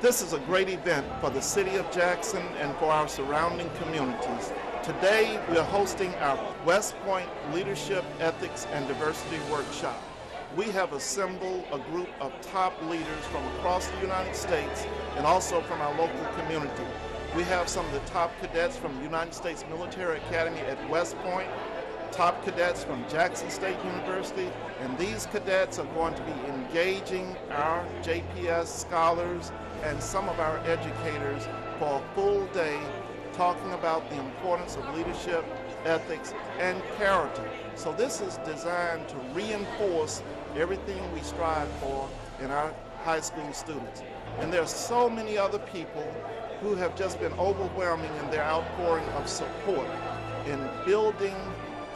This is a great event for the city of Jackson and for our surrounding communities. Today, we are hosting our West Point Leadership, Ethics, and Diversity Workshop. We have assembled a group of top leaders from across the United States and also from our local community. We have some of the top cadets from the United States Military Academy at West Point, top cadets from Jackson State University, and these cadets are going to be engaging our JPS scholars and some of our educators for a full day talking about the importance of leadership, ethics, and character. So this is designed to reinforce everything we strive for in our high school students. And there are so many other people who have just been overwhelming in their outpouring of support in building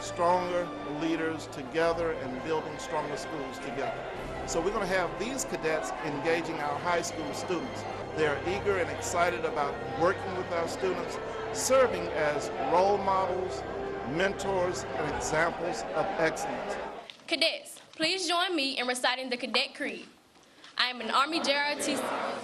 stronger leaders together and building stronger schools together. So we're going to have these cadets engaging our high school students. They're eager and excited about working with our students, serving as role models, mentors, and examples of excellence. Cadets, please join me in reciting the Cadet Creed. I am an Army JROTC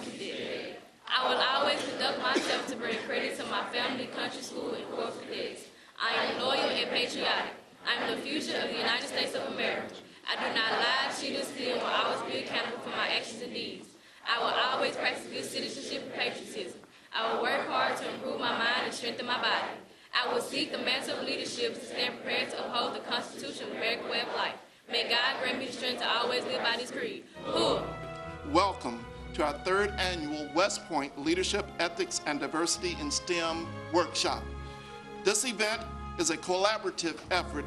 cadet. I will always conduct myself to bring credit to my family, country, school, and corps of cadets. I am loyal and patriotic. I am the future of the United States of America. I do not lie, cheat, or steal, and will always be accountable for my actions and deeds. I will always practice good citizenship and patriotism. I will work hard to improve my mind and strengthen my body. I will seek the mantle of leadership to stand prepared to uphold the Constitution of American way of life. May God grant me the strength to always live by this creed. Welcome to our third annual West Point Leadership, Ethics, and Diversity in STEM workshop. This event is a collaborative effort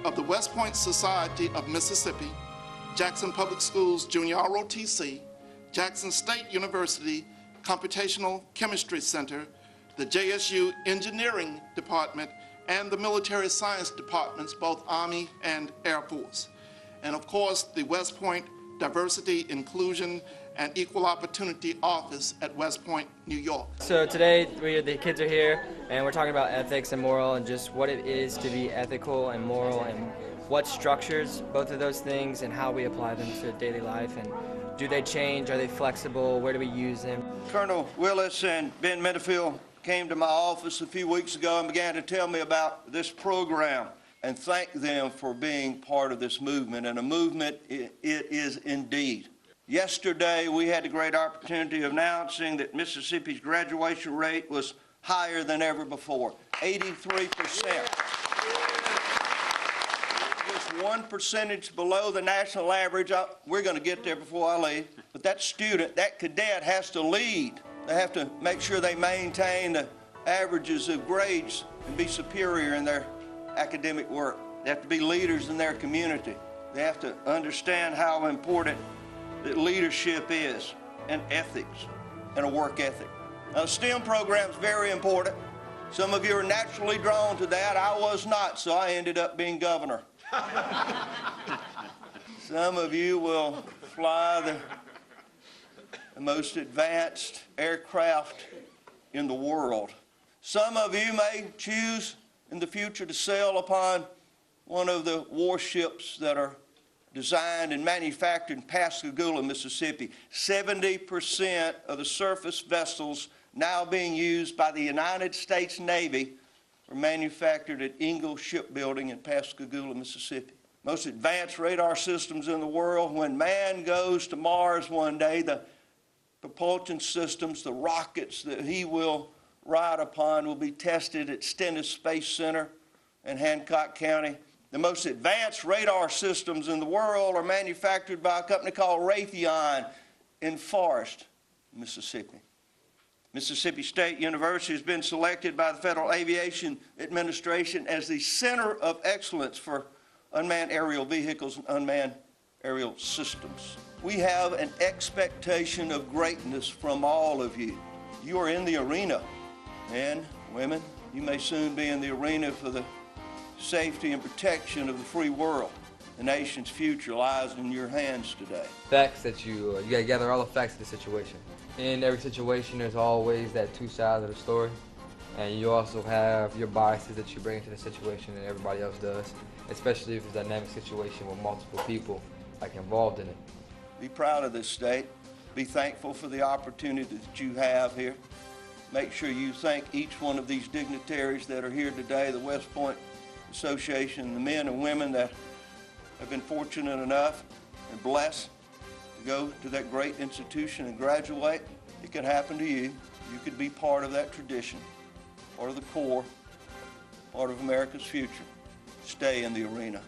of the West Point Society of Mississippi, Jackson Public Schools Junior ROTC, Jackson State University Computational Chemistry Center, the JSU Engineering Department, and the Military Science Departments, both Army and Air Force. And of course, the West Point Diversity, Inclusion, and Equal Opportunity Office at West Point, New York. So today, the kids are here, and we're talking about ethics and moral and just what it is to be ethical and moral and what structures both of those things and how we apply them to daily life, and do they change, are they flexible, where do we use them? Colonel Willis and Ben Minifield came to my office a few weeks ago and began to tell me about this program, and thank them for being part of this movement, and a movement it is indeed. Yesterday, we had the great opportunity of announcing that Mississippi's graduation rate was higher than ever before, 83%. Just 1 percentage below the national average. We're going to get there before I leave. But that student, that cadet has to lead. They have to make sure they maintain the averages of grades and be superior in their academic work. They have to be leaders in their community. They have to understand how important that leadership is, and ethics, and a work ethic. Now, the STEM program is very important. Some of you are naturally drawn to that. I was not, so I ended up being governor. Some of you will fly the most advanced aircraft in the world. Some of you may choose in the future to sail upon one of the warships that are designed and manufactured in Pascagoula, Mississippi. 70% of the surface vessels now being used by the United States Navy are manufactured at Ingalls Shipbuilding in Pascagoula, Mississippi. Most advanced radar systems in the world. When man goes to Mars one day, the propulsion systems, the rockets that he will ride upon will be tested at Stennis Space Center in Hancock County. The most advanced radar systems in the world are manufactured by a company called Raytheon in Forest, Mississippi. Mississippi State University has been selected by the Federal Aviation Administration as the center of excellence for unmanned aerial vehicles and unmanned aerial systems. We have an expectation of greatness from all of you. You are in the arena. Men, women, you may soon be in the arena for the safety and protection of the free world. The nation's future lies in your hands today. Facts that you got to gather all the facts of the situation. In every situation, there's always that two sides of the story. And you also have your biases that you bring into the situation and everybody else does, especially if it's a dynamic situation with multiple people involved in it. Be proud of this state. Be thankful for the opportunity that you have here. Make sure you thank each one of these dignitaries that are here today, the West Point Association, the men and women that have been fortunate enough and blessed to go to that great institution and graduate. It could happen to you. You could be part of that tradition, part of the core, part of America's future. Stay in the arena.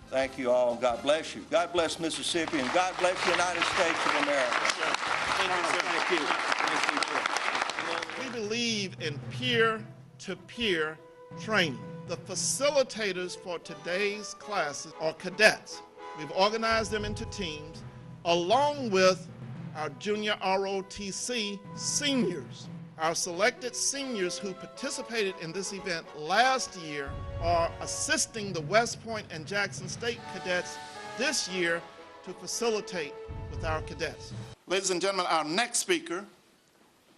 Thank you all. God bless you. God bless Mississippi, and God bless the United States of America. Thank you. We believe in peer-to-peer training. The facilitators for today's classes are cadets. We've organized them into teams, along with our junior ROTC seniors. Our selected seniors who participated in this event last year are assisting the West Point and Jackson State cadets this year to facilitate with our cadets. Ladies and gentlemen, our next speaker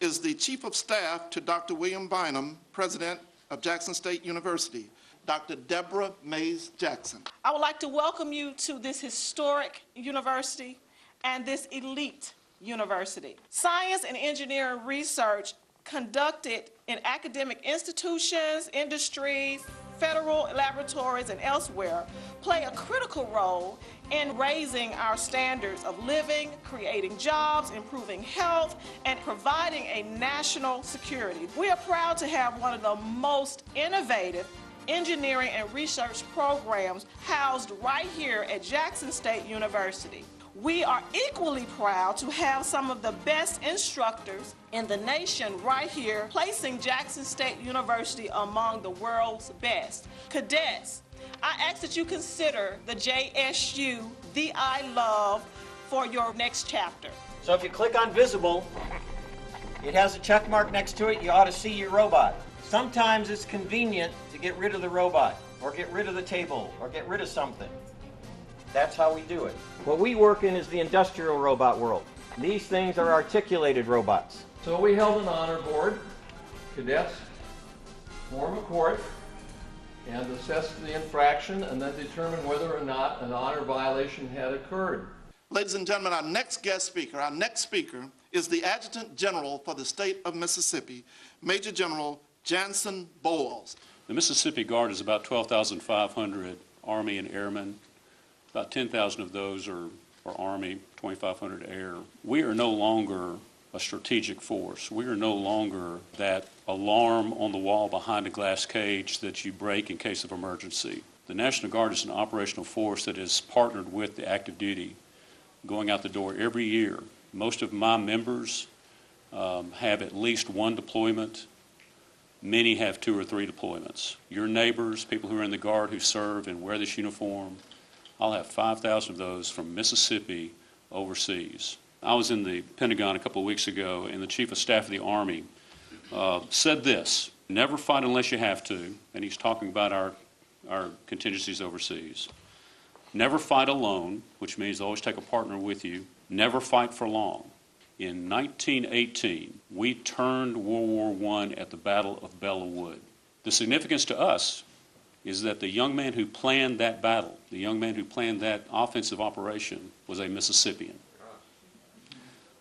is the Chief of Staff to Dr. William Bynum, President of Jackson State University, Dr. Deborah Mays Jackson. I would like to welcome you to this historic university and this elite university. Science and engineering research conducted in academic institutions, industries, federal laboratories, and elsewhere play a critical role in raising our standards of living, creating jobs, improving health, and providing a national security. We are proud to have one of the most innovative engineering and research programs housed right here at Jackson State University. We are equally proud to have some of the best instructors in the nation right here, placing Jackson State University among the world's best. Cadets, I ask that you consider the JSU, the I Love, for your next chapter. So if you click on Visible, it has a check mark next to it. You ought to see your robot. Sometimes it's convenient to get rid of the robot, or get rid of the table, or get rid of something. That's how we do it. What we work in is the industrial robot world. These things are articulated robots. So we held an honor board. Cadets form a court and assess the infraction and then determine whether or not an honor violation had occurred. Ladies and gentlemen, our next speaker is the Adjutant General for the state of Mississippi, Major General Janssen Bowles. The Mississippi Guard is about 12,500 Army and Airmen. About 10,000 of those are Army, 2,500 Air. We are no longer a strategic force. We are no longer that alarm on the wall behind a glass cage that you break in case of emergency. The National Guard is an operational force that is partnered with the active duty, going out the door every year. Most of my members have at least one deployment. Many have 2 or 3 deployments. Your neighbors, people who are in the Guard who serve and wear this uniform, I'll have 5,000 of those from Mississippi overseas. I was in the Pentagon a couple of weeks ago, and the Chief of Staff of the Army said this: never fight unless you have to, and he's talking about our contingencies overseas. Never fight alone, which means always take a partner with you. Never fight for long. In 1918, we turned World War I at the Battle of Belleau Wood. The significance to us is that the young man who planned that battle, the young man who planned that offensive operation, was a Mississippian.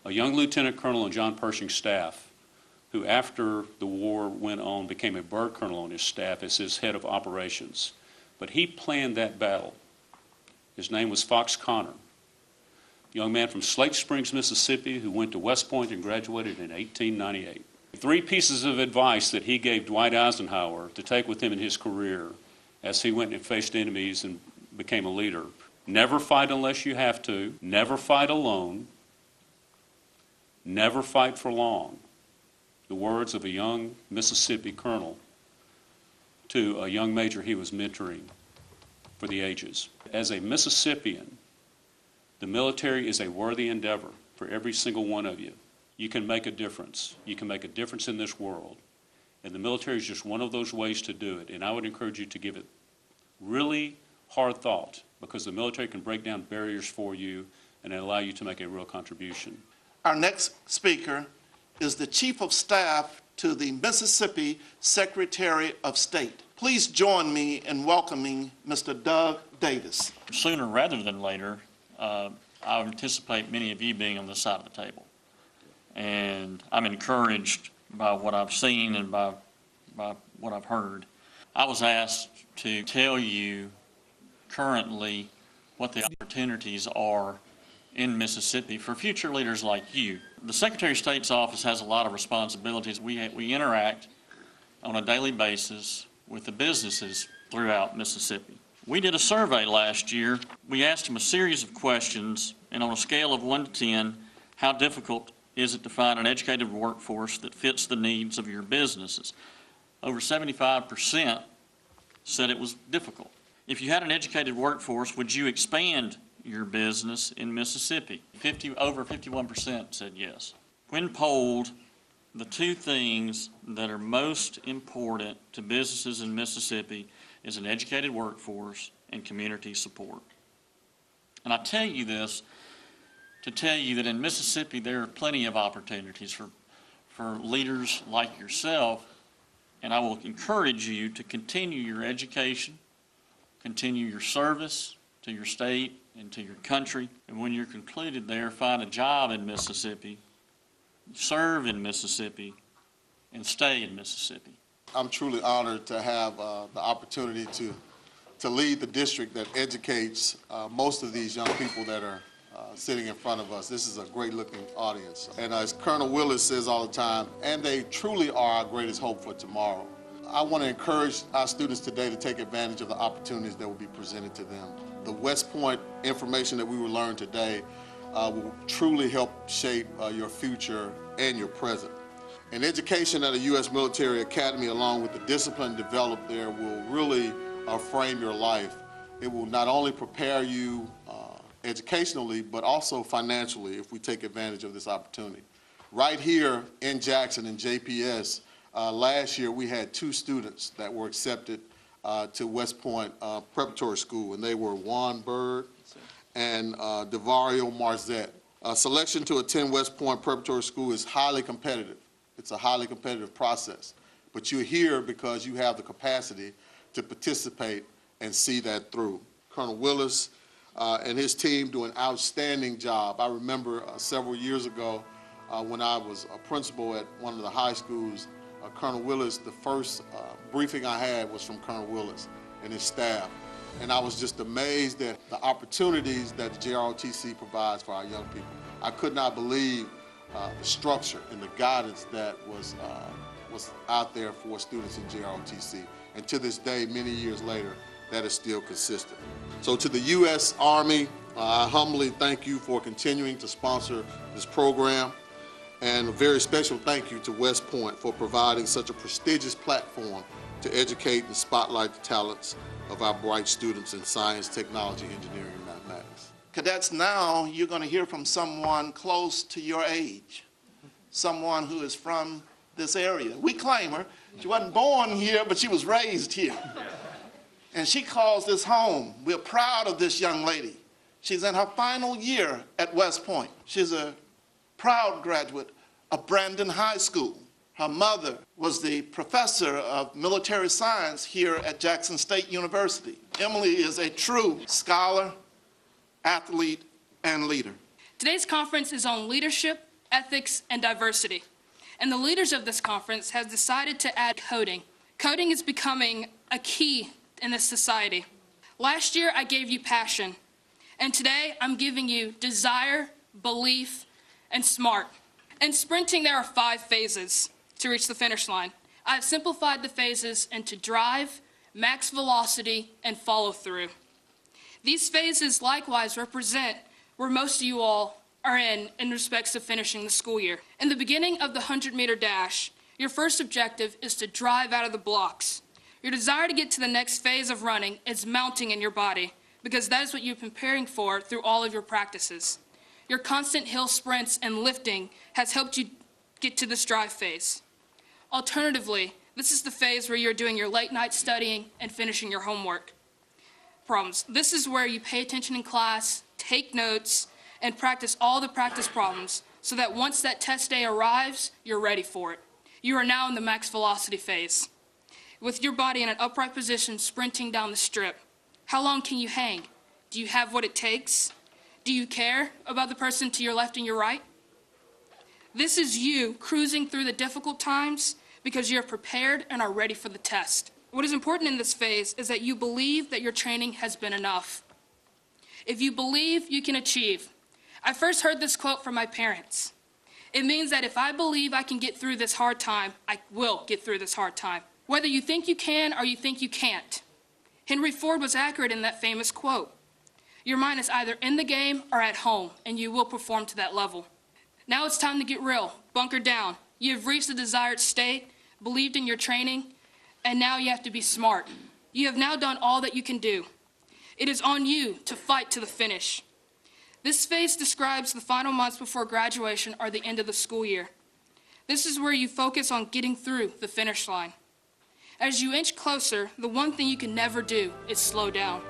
A young lieutenant colonel on John Pershing's staff, who after the war went on became a bird colonel on his staff as his head of operations. But he planned that battle. His name was Fox Connor, a young man from Slate Springs, Mississippi, who went to West Point and graduated in 1898. 3 pieces of advice that he gave Dwight Eisenhower to take with him in his career as he went and faced enemies and became a leader. Never fight unless you have to. Never fight alone. Never fight for long. The words of a young Mississippi colonel to a young major he was mentoring for the ages. As a Mississippian, the military is a worthy endeavor for every single one of you. You can make a difference. You can make a difference in this world. And the military is just one of those ways to do it. And I would encourage you to give it really hard thought, because the military can break down barriers for you and allow you to make a real contribution. Our next speaker is the Chief of Staff to the Mississippi Secretary of State. Please join me in welcoming Mr. Doug Davis. Sooner rather than later, I anticipate many of you being on this side of the table. And I'm encouraged by what I've seen and by what I've heard. I was asked to tell you currently what the opportunities are in Mississippi for future leaders like you. The Secretary of State's office has a lot of responsibilities. We interact on a daily basis with the businesses throughout Mississippi. We did a survey last year. We asked them a series of questions, and on a scale of 1 to 10, how difficult is it to find an educated workforce that fits the needs of your businesses? Over 75% said it was difficult. If you had an educated workforce, would you expand your business in Mississippi? Over 51% said yes. When polled, the two things that are most important to businesses in Mississippi is an educated workforce and community support. And I tell you this to tell you that in Mississippi there are plenty of opportunities for leaders like yourself, and I will encourage you to continue your education, continue your service to your state and to your country, and when you're concluded there, find a job in Mississippi, serve in Mississippi, and stay in Mississippi. I'm truly honored to have the opportunity to lead the district that educates most of these young people that are sitting in front of us. This is a great-looking audience. And as Colonel Willis says all the time, and they truly are our greatest hope for tomorrow. I want to encourage our students today to take advantage of the opportunities that will be presented to them. The West Point information that we will learn today will truly help shape your future and your present. An education at a U.S. military academy, along with the discipline developed there, will really frame your life. It will not only prepare you educationally, but also financially if we take advantage of this opportunity. Right here in Jackson in JPS, last year we had 2 students that were accepted to West Point Preparatory School, and they were Juan Bird and Devario Marzette. Selection to attend West Point Preparatory School is highly competitive. It's a highly competitive process, but you're here because you have the capacity to participate and see that through. Colonel Willis and his team do an outstanding job. I remember several years ago when I was a principal at one of the high schools, Colonel Willis, the first briefing I had was from Colonel Willis and his staff. And I was just amazed at the opportunities that the JROTC provides for our young people. I could not believe the structure and the guidance that was out there for students in JROTC. And to this day, many years later, that is still consistent. So to the U.S. Army, I humbly thank you for continuing to sponsor this program. And a very special thank you to West Point for providing such a prestigious platform to educate and spotlight the talents of our bright students in science, technology, engineering, and mathematics. Cadets, now you're going to hear from someone close to your age, someone who is from this area. We claim her. She wasn't born here, but she was raised here. And she calls this home. We're proud of this young lady. She's in her final year at West Point. She's a proud graduate of Brandon High School. Her mother was the professor of military science here at Jackson State University. Emily is a true scholar, athlete, and leader. Today's conference is on leadership, ethics, and diversity. And the leaders of this conference have decided to add coding. Coding is becoming a key in this society. Last year, I gave you passion. And today, I'm giving you desire, belief, and smart. In sprinting, there are 5 phases to reach the finish line. I've simplified the phases into drive, max velocity, and follow through. These phases likewise represent where most of you all are in respects to finishing the school year. In the beginning of the 100-meter dash, your first objective is to drive out of the blocks. Your desire to get to the next phase of running is mounting in your body because that is what you've been preparing for through all of your practices. Your constant hill sprints and lifting has helped you get to this drive phase. Alternatively, this is the phase where you're doing your late night studying and finishing your homework problems. This is where you pay attention in class, take notes, and practice all the practice problems so that once that test day arrives, you're ready for it. You are now in the max velocity phase. With your body in an upright position sprinting down the strip, how long can you hang? Do you have what it takes? Do you care about the person to your left and your right? This is you cruising through the difficult times because you're prepared and are ready for the test. What is important in this phase is that you believe that your training has been enough. If you believe, you can achieve. I first heard this quote from my parents. It means that if I believe I can get through this hard time, I will get through this hard time, whether you think you can or you think you can't. Henry Ford was accurate in that famous quote. Your mind is either in the game or at home, and you will perform to that level. Now it's time to get real. Bunker down. You have reached the desired state, believed in your training, and now you have to be smart. You have now done all that you can do. It is on you to fight to the finish. This phase describes the final months before graduation or the end of the school year. This is where you focus on getting through the finish line. As you inch closer, the one thing you can never do is slow down.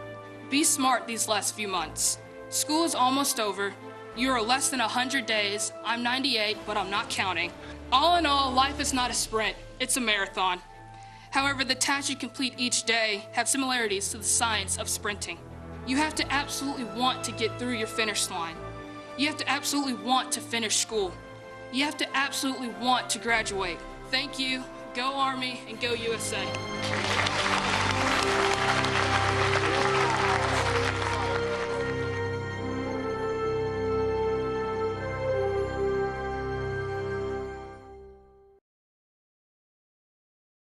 Be smart these last few months. School is almost over. You are less than 100 days. I'm 98, but I'm not counting. All in all, life is not a sprint, it's a marathon. However, the tasks you complete each day have similarities to the science of sprinting. You have to absolutely want to get through your finish line. You have to absolutely want to finish school. You have to absolutely want to graduate. Thank you, go Army, and go USA.